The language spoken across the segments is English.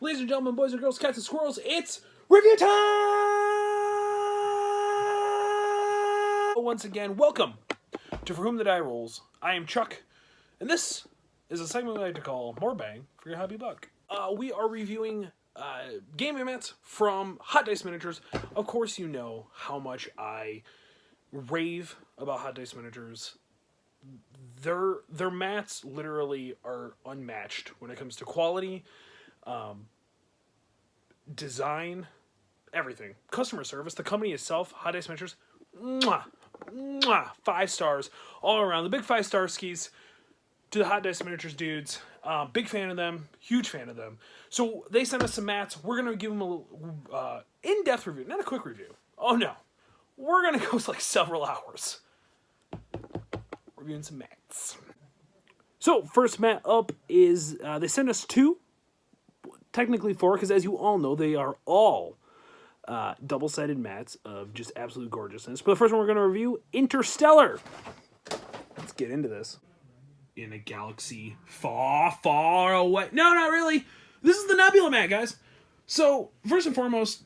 Ladies and gentlemen, boys and girls, cats and squirrels, it's review time! Once again, welcome to For Whom the Die Rolls. I am Chuck, and this is a segment we like to call More Bang for Your Hobby Buck. We are reviewing game mats from Hot Dice Miniatures. Of course, you know how much I rave about Hot Dice Miniatures. Their mats literally are unmatched when it comes to quality, design, everything. Customer service, the company itself, Hot Dice Miniatures, mwah, mwah, 5 stars all around. The big 5-star skis to the Hot Dice Miniatures dudes. Big fan of them, huge fan of them. So they sent us some mats. We're going to give them a little in-depth review, not a quick review. Oh no, we're going to go like several hours reviewing some mats. So first mat up is, they sent us 2, technically 4, because as you all know, they are all double-sided mats of just absolute gorgeousness. But the first one we're going to review, Interstellar. Let's get into this. In a galaxy far, far away. No, not really. This is the Nebula mat, guys. So, first and foremost,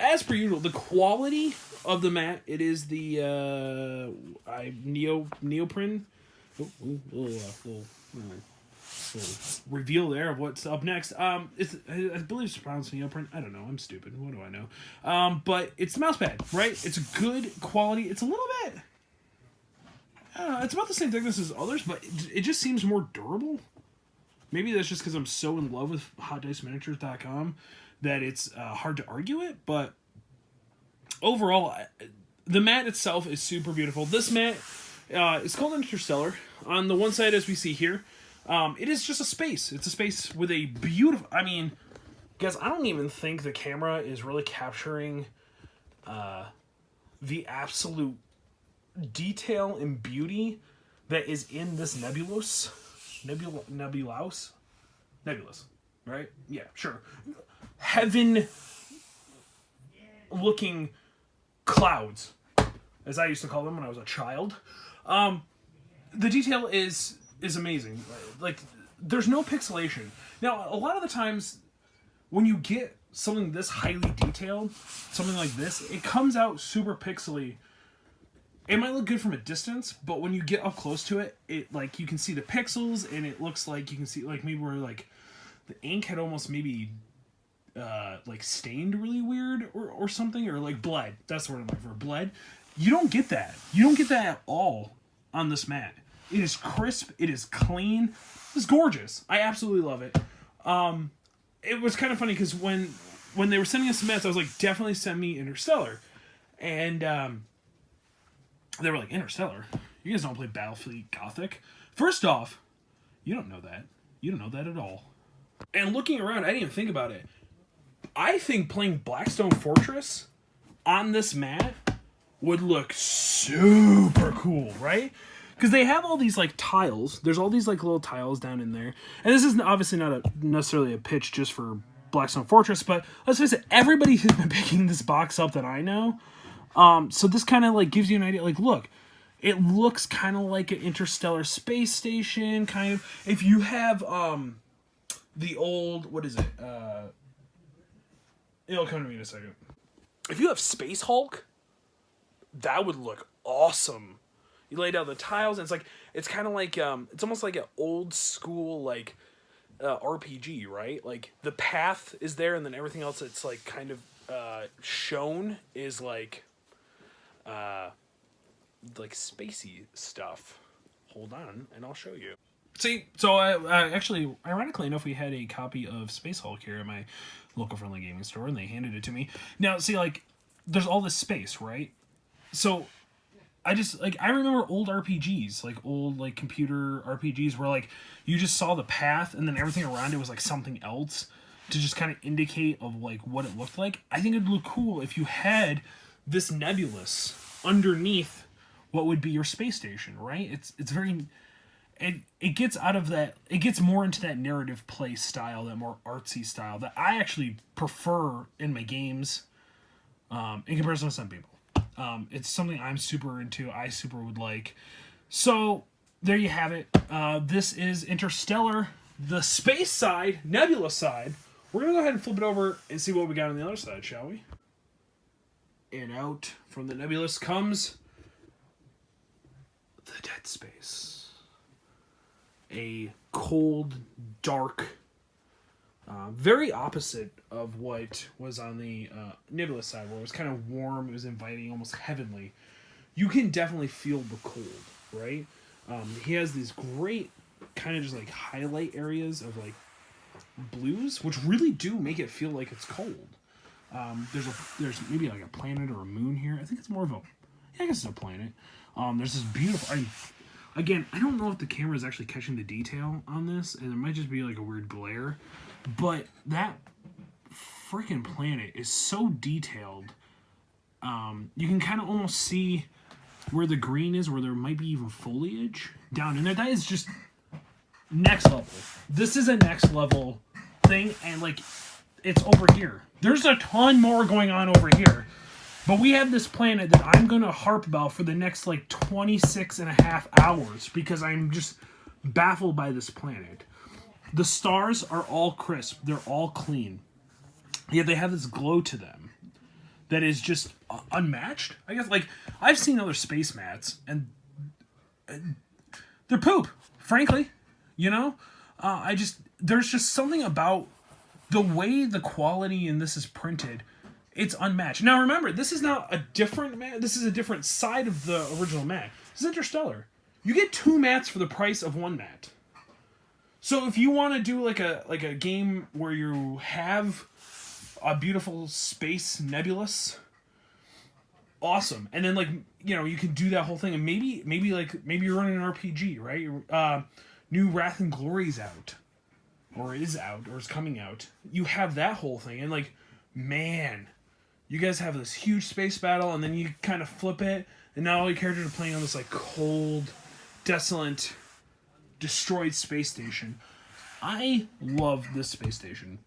as per usual, the quality of the mat, it is the neoprene. Little reveal there of what's up next. I believe it's pronounced neoprene. I don't know. I'm stupid. What do I know? But it's the mouse pad, right? It's good quality. It's a little bit, I don't know, it's about the same thickness as others, but it just seems more durable. Maybe that's just because I'm so in love with HotDiceMiniatures.com that it's hard to argue it, but overall, the mat itself is super beautiful. This mat is called Interstellar. On the one side, as we see here, it is just a space. It's a space with a beautiful, I mean, guys, I don't even think the camera is really capturing the absolute detail and beauty that is in this nebulous, right? Yeah, sure. Heaven looking clouds, as I used to call them when I was a child. The detail is amazing. Like, there's no pixelation. Now, a lot of the times when you get something this highly detailed, something like this, it comes out super pixely. It might look good from a distance, but when you get up close to it, like, you can see the pixels, and it looks like you can see, like, maybe where, like, the ink had almost maybe like stained really weird or something, or like bled. That's the word I'm looking for. Bled. You don't get that. You don't get that at all on this mat. It is crisp. It is clean. It's gorgeous. I absolutely love it. It was kind of funny because when they were sending us the mats, I was like, definitely send me Interstellar. And they were like, Interstellar? You guys don't play Battlefleet Gothic? First off, you don't know that. You don't know that at all. And looking around, I didn't even think about it. I think playing Blackstone Fortress on this mat would look super cool, right? Because they have all these, like, tiles. There's all these, like, little tiles down in there. And this is obviously not necessarily a pitch just for Blackstone Fortress, but let's face it, everybody has been picking this box up that I know. So this kind of, like, gives you an idea. Like, look, it looks kind of like an interstellar space station, kind of. If you have the old, what is it? It'll come to me in a second. If you have Space Hulk, that would look awesome. You lay down the tiles, and it's kind of like it's almost like an old school like RPG, right? Like the path is there, and then everything else that's like kind of shown is like spacey stuff. Hold on, and I'll show you. See, so I actually, ironically enough, we had a copy of Space Hulk here at my local friendly gaming store, and they handed it to me. Now, see, like, there's all this space, right? So I remember old RPGs, like old, like, computer RPGs where, like, you just saw the path and then everything around it was, like, something else to just kind of indicate of, like, what it looked like. I think it'd look cool if you had this nebulous underneath what would be your space station, right? It's very... It gets out of that, it gets more into that narrative play style, that more artsy style that I actually prefer in my games in comparison to some people. It's something I'm super into, I super would like. So, there you have it. This is Interstellar the space side, Nebula side, we're going to go ahead and flip it over and see what we got on the other side, shall we? And out from the Nebulous comes the Dead Space. A cold, dark, very opposite of what was on the Nebulous side, where it was kind of warm, it was inviting, almost heavenly. You can definitely feel the cold, right? He has these great kind of just like highlight areas of like blues, which really do make it feel like it's cold. There's maybe like a planet or a moon here. I think it's more of a, I guess it's a planet. There's this beautiful, again, I don't know if the camera is actually catching the detail on this, and it might just be like a weird glare, but that freaking planet is so detailed. You can kind of almost see where the green is, where there might be even foliage down in there. That is just next level. This is a next level thing, and like, it's over here. There's a ton more going on over here. But we have this planet that I'm going to harp about for the next like 26 and a half hours because I'm just baffled by this planet. The stars are all crisp. They're all clean. Yet they have this glow to them that is just unmatched. I guess, like, I've seen other space mats and they're poop, frankly. You know? There's just something about the way the quality in this is printed. It's unmatched. Now remember, this is not a different mat. This is a different side of the original mat. This is Interstellar. You get 2 mats for the price of 1 mat. So if you want to do like a game where you have a beautiful space nebulous, awesome. And then, like, you know, you can do that whole thing, and maybe you're running an RPG, right? New Wrath and Glory's out, or is out, or is coming out. You have that whole thing, and like, man, you guys have this huge space battle, and then you kind of flip it, and now all your characters are playing on this like cold, desolate, destroyed space station. I love this space station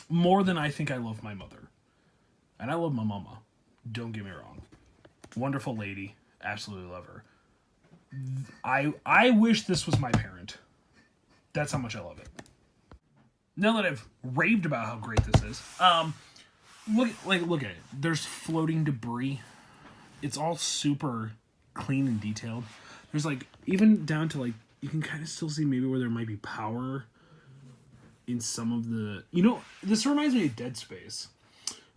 more than I think I love my mother. And I love my mama. Don't get me wrong. Wonderful lady. Absolutely love her. I wish this was my parent. That's how much I love it. Now that I've raved about how great this is, look at it. There's floating debris. It's all super clean and detailed. There's like, even down to like, you can kind of still see maybe where there might be power in some of the, you know, this reminds me of Dead Space.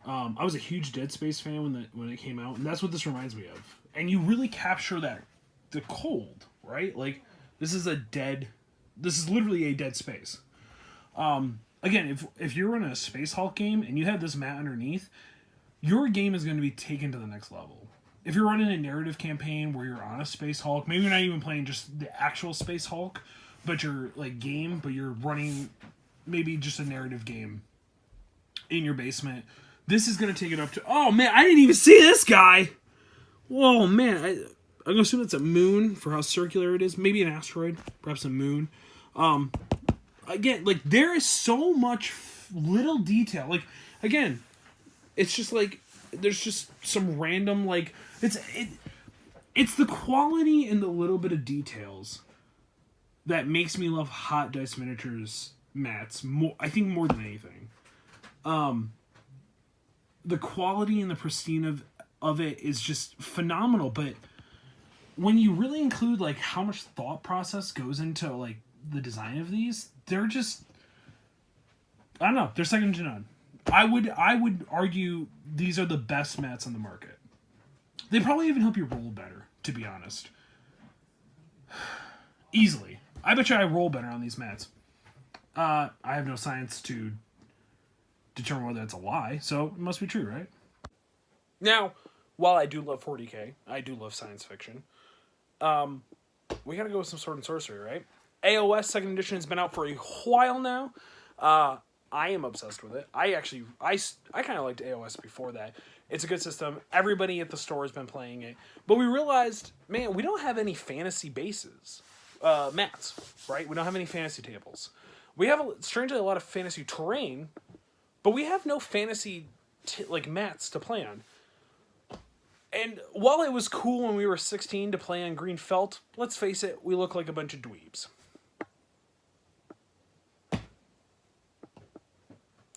I was a huge Dead Space fan when it came out, and that's what this reminds me of. And you really capture that, the cold, right? Like, this is literally a dead space. Again, if you're in a Space Hulk game and you have this mat underneath, your game is going to be taken to the next level. If you're running a narrative campaign where you're on a Space Hulk, maybe you're not even playing just the actual Space Hulk, but you're running maybe just a narrative game in your basement, this is going to take it up to, oh man, I didn't even see this guy! Whoa, man, I'm going to assume it's a moon for how circular it is. Maybe an asteroid, perhaps a moon. Again, like, there is so much little detail. Like, again, it's just like, there's just some random, like, it's the quality and the little bit of details that makes me love Hot Dice Miniatures mats more, I think, more than anything. The quality and the pristine of it is just phenomenal, but when you really include like how much thought process goes into like the design of these, they're just, I don't know, they're second to none. I would argue these are the best mats on the market. They probably even help you roll better, to be honest. Easily. I bet you I roll better on these mats. I have no science to determine whether that's a lie, so it must be true, right? Now, while I do love 40K, I do love science fiction, we gotta go with some Sword and Sorcery, right? AOS 2nd edition has been out for a while now. I am obsessed with it. I kind of liked AOS before that. It's a good system. Everybody at the store has been playing it. But we realized, man, we don't have any fantasy bases. Mats, right? We don't have any fantasy tables. We have, strangely, a lot of fantasy terrain, but we have no fantasy, mats to play on. And while it was cool when we were 16 to play on green felt, let's face it, we look like a bunch of dweebs.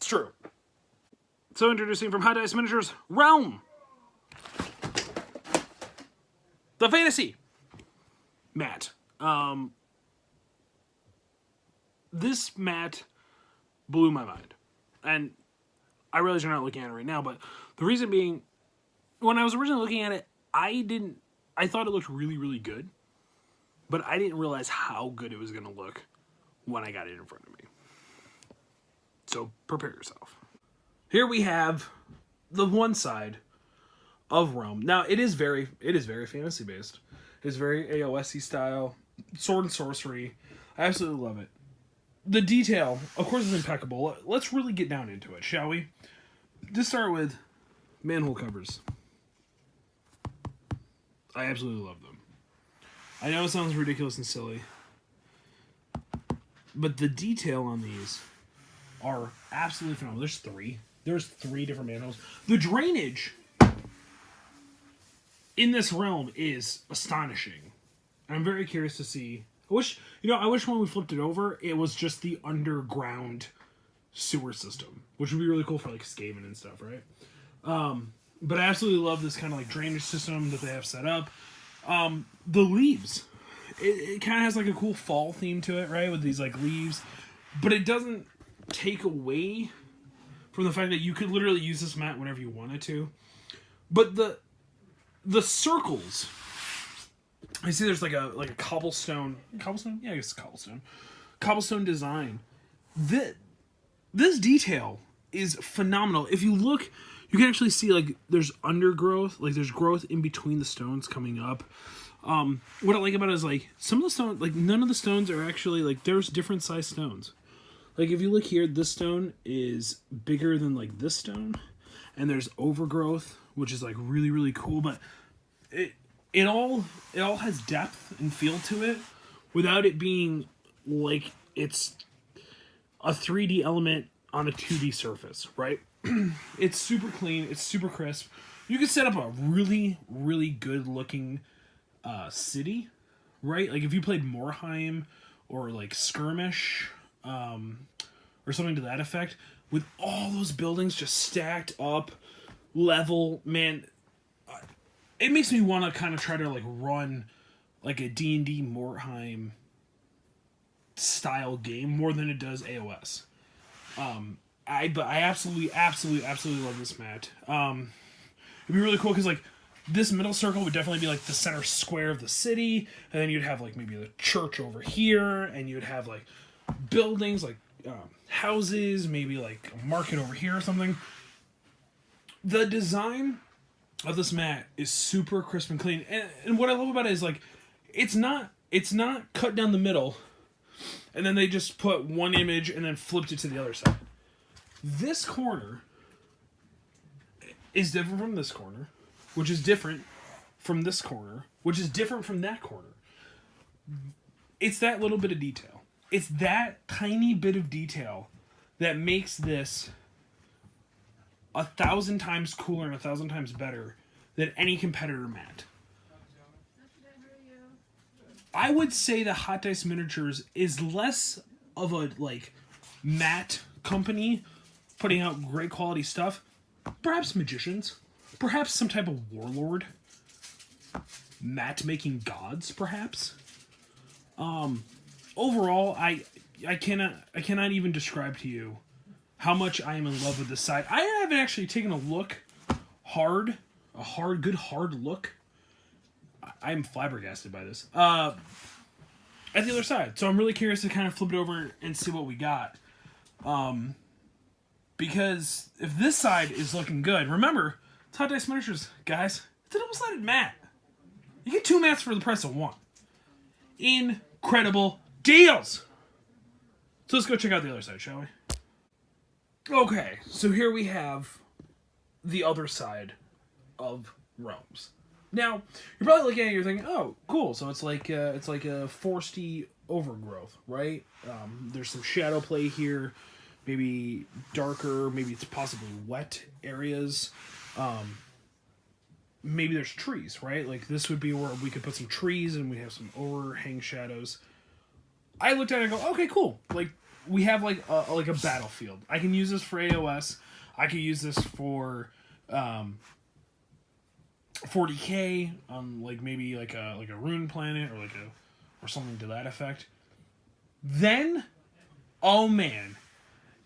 true. So introducing from Hot Dice Miniatures, Realm. The Fantasy. Mat. This mat blew my mind. And I realize you're not looking at it right now, but the reason being, when I was originally looking at it, I thought it looked really, really good. But I didn't realize how good it was going to look when I got it in front of me. So prepare yourself. Here we have the one side of Realm. Now it is very fantasy based. It's very AOS-y style, sword and sorcery. I absolutely love it. The detail, of course, is impeccable. Let's really get down into it, shall we? Just start with manhole covers. I absolutely love them. I know it sounds ridiculous and silly, but the detail on these are absolutely phenomenal. There's three different manholes. The drainage in this realm is astonishing. I'm very curious to see. I wish when we flipped it over, it was just the underground sewer system, which would be really cool for like Skaven and stuff, right? But I absolutely love this kind of like drainage system that they have set up. The leaves, it kind of has like a cool fall theme to it, right? With these like leaves, but it doesn't take away from the fact that you could literally use this mat whenever you wanted to. But the circles, I see there's like a cobblestone, yeah, I guess it's cobblestone design. This detail is phenomenal. If you look, you can actually see like there's undergrowth, like there's growth in between the stones coming up. What I like about it is like some of the stones, like none of the stones are actually like, there's different size stones. Like if you look here, this stone is bigger than like this stone, and there's overgrowth, which is like really, really cool. But it all has depth and feel to it without it being like it's a 3D element on a 2D surface, right? It's super clean. It's super crisp. You can set up a really, really good looking city, right? Like if you played Morheim or like Skirmish, or something to that effect, with all those buildings just stacked up, level, man, it makes me want to kind of try to like run like a D&D Morheim style game more than it does AOS. But I absolutely love this mat. It'd be really cool because like this middle circle would definitely be like the center square of the city, and then you'd have like maybe the church over here, and you'd have like buildings like houses, maybe like a market over here or something. The design of this mat is super crisp and clean, and what I love about it is like it's not cut down the middle and then they just put one image and then flipped it to the other side. This corner is different from this corner, which is different from this corner, which is different from that corner. It's that little bit of detail. It's that tiny bit of detail that makes this 1,000 times cooler and 1,000 times better than any competitor mat. I would say that Hot Dice Miniatures is less of a like mat company putting out great quality stuff. Perhaps magicians, perhaps some type of warlord, mat making gods, perhaps. Overall, I cannot even describe to you how much I am in love with this side. I haven't actually taken a look, good hard look. I'm flabbergasted by this. At the other side. So I'm really curious to kind of flip it over and see what we got. Because if this side is looking good, remember, it's Hot Dice Miniatures, guys. It's a double-sided mat. You get 2 mats for the price of 1. Incredible deals! So let's go check out the other side, shall we? Okay, so here we have the other side of Realms. Now, you're probably looking at it, you're thinking, oh, cool, so it's like a foresty overgrowth, right? There's some shadow play here, maybe darker, maybe it's possibly wet areas. Maybe there's trees, right? Like this would be where we could put some trees and we have some overhang shadows. I looked at it and go, okay, cool. Like we have like a battlefield. I can use this for AOS. I could use this for 40k on like maybe like a rune planet or something to that effect. Then, oh man,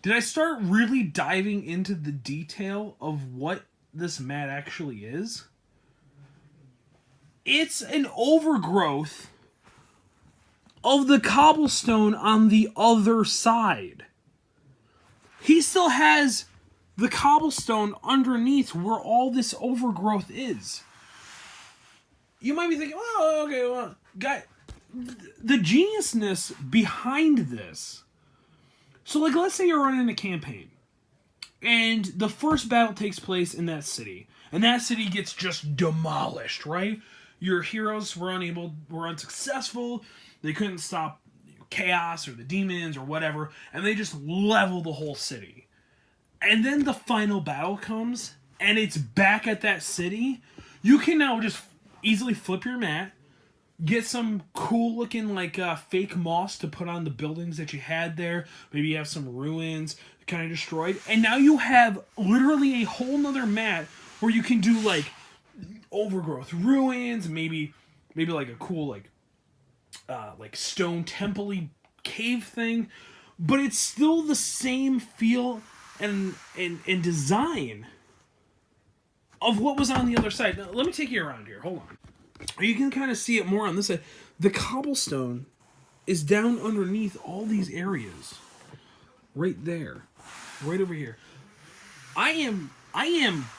did I start really diving into the detail of what this mat actually is? It's an overgrowth of the cobblestone on the other side. He still has the cobblestone underneath where all this overgrowth is. You might be thinking, oh, okay, well, guy, the geniusness behind this. So, like, let's say you're running a campaign, and the first battle takes place in that city, and that city gets just demolished, right? Your heroes were unsuccessful. They couldn't stop chaos or the demons or whatever, and they just level the whole city. And then the final battle comes, and it's back at that city. You can now just easily flip your mat, get some cool looking like fake moss to put on the buildings that you had there. Maybe you have some ruins kind of destroyed, and now you have literally a whole nother mat where you can do like overgrowth ruins, maybe like a cool like stone temple-y cave thing, but it's still the same feel and design of what was on the other side. Now, let me take you around here. Hold on. You can kind of see it more on this side. The cobblestone is down underneath all these areas. Right there. Right over here. I am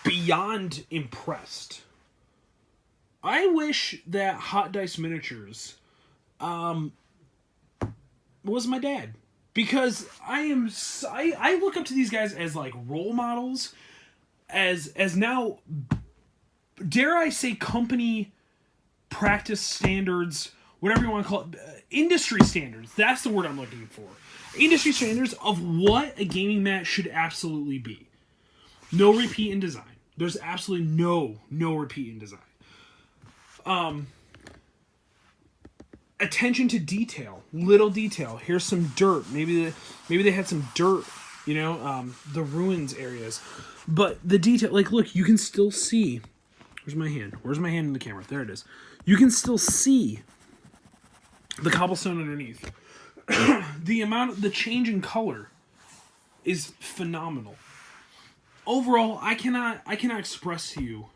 beyond impressed. I wish that Hot Dice Miniatures was my dad. Because I look up to these guys as like role models, as now, dare I say, company practice standards, whatever you want to call it, industry standards. That's the word I'm looking for. Industry standards of what a gaming mat should absolutely be. No repeat in design. There's absolutely no repeat in design. Attention to detail, little detail. Here's some dirt. Maybe they had some dirt, the ruins areas. But the detail, like, look, you can still see. Where's my hand? Where's my hand in the camera? There it is. You can still see the cobblestone underneath. The change in color is phenomenal. Overall, I cannot express to you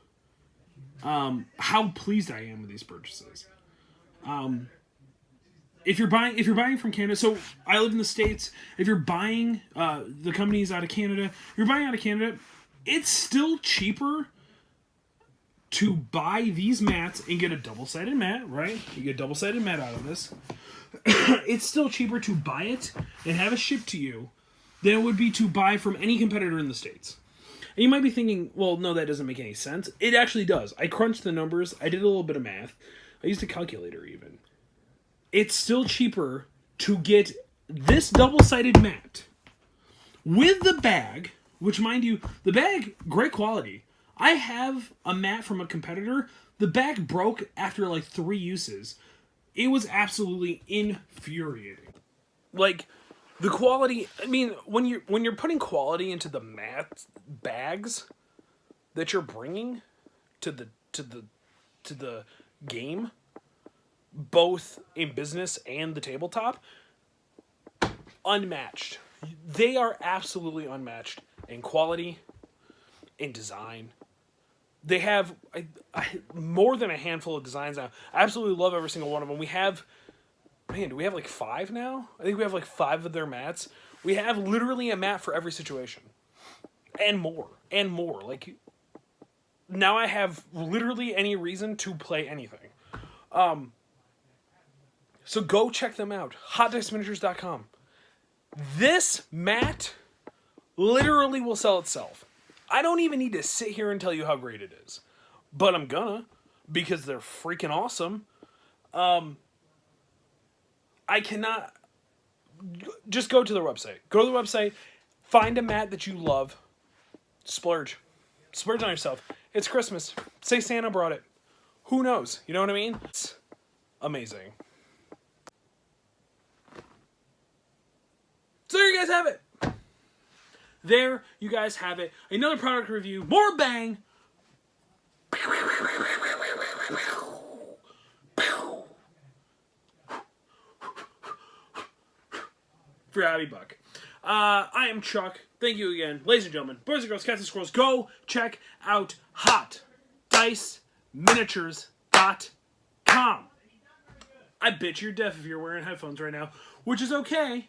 how pleased I am with these purchases. If you're buying from Canada, so I live in the States. If you're buying, the company's out of Canada. If you're buying out of Canada, it's still cheaper to buy these mats and get a double-sided mat, right? You get a double-sided mat out of this. It's still cheaper to buy it and have it shipped to you than it would be to buy from any competitor in the States. And you might be thinking, well, no, that doesn't make any sense. It actually does. I crunched the numbers. I did a little bit of math. I used a calculator even. It's still cheaper to get this double-sided mat with the bag, which, mind you, the bag, great quality. I have a mat from a competitor. The bag broke after like 3 uses. It was absolutely infuriating. Like, the quality, I mean, when you're putting quality into the mat bags that you're bringing to the game, both in business and the tabletop, unmatched. They are absolutely unmatched in quality, in design. They have more than a handful of designs now. I absolutely love every single one of them. We have, do we have like 5 now? I think we have like 5 of their mats. We have literally a mat for every situation. And more. Like, now I have literally any reason to play anything. So go check them out. HotDiceMiniatures.com. This mat literally will sell itself. I don't even need to sit here and tell you how great it is. But I'm gonna, because they're freaking awesome. I cannot... Just go to their website. Go to the website, find a mat that you love, splurge. Splurge on yourself. It's Christmas. Say Santa brought it. Who knows? You know what I mean? It's amazing. So guys have it. There you guys have it. Another product review. More bang. For Abby Buck. I am Chuck. Thank you again. Ladies and gentlemen, boys and girls, cats and squirrels, go check out HotDiceMiniatures.com. I bet you're deaf if you're wearing headphones right now, which is okay.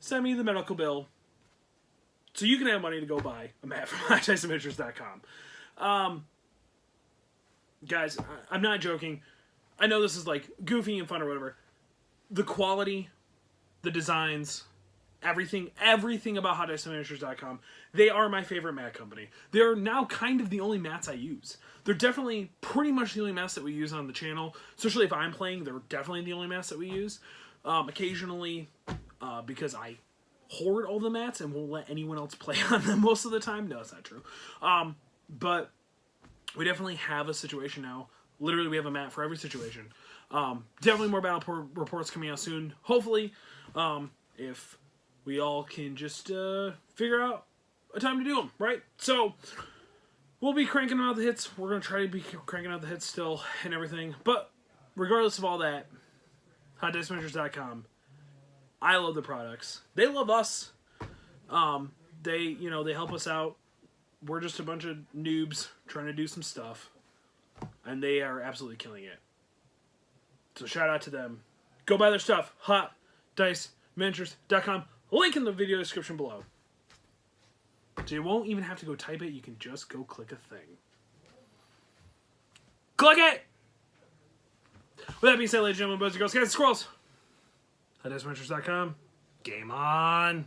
Send me the medical bill so you can have money to go buy a mat from HotDiceMiniatures.com. Guys, I'm not joking. I know this is like goofy and fun or whatever. The quality, the designs, everything about HotDiceMiniatures.com, they are my favorite mat company. They're now kind of the only mats I use. They're definitely pretty much the only mats that we use on the channel. Especially if I'm playing, they're definitely the only mats that we use. Occasionally, because I hoard all the mats and won't let anyone else play on them most of the time. No, that's not true. But we definitely have a situation now. Literally, we have a mat for every situation. Definitely more battle reports coming out soon. Hopefully, if we all can just figure out a time to do them, right? So, we'll be cranking out the hits. We're going to try to be cranking out the hits still and everything. But, regardless of all that, HotDiceMiniatures.com, I love the products. They love us. They help us out. We're just a bunch of noobs trying to do some stuff. And they are absolutely killing it. So shout out to them. Go buy their stuff. HotDiceMiniatures.com. Link in the video description below. So you won't even have to go type it. You can just go click a thing. Click it! With that being said, ladies and gentlemen, boys and girls, cats and squirrels, HotDiceMiniatures.com. Game on!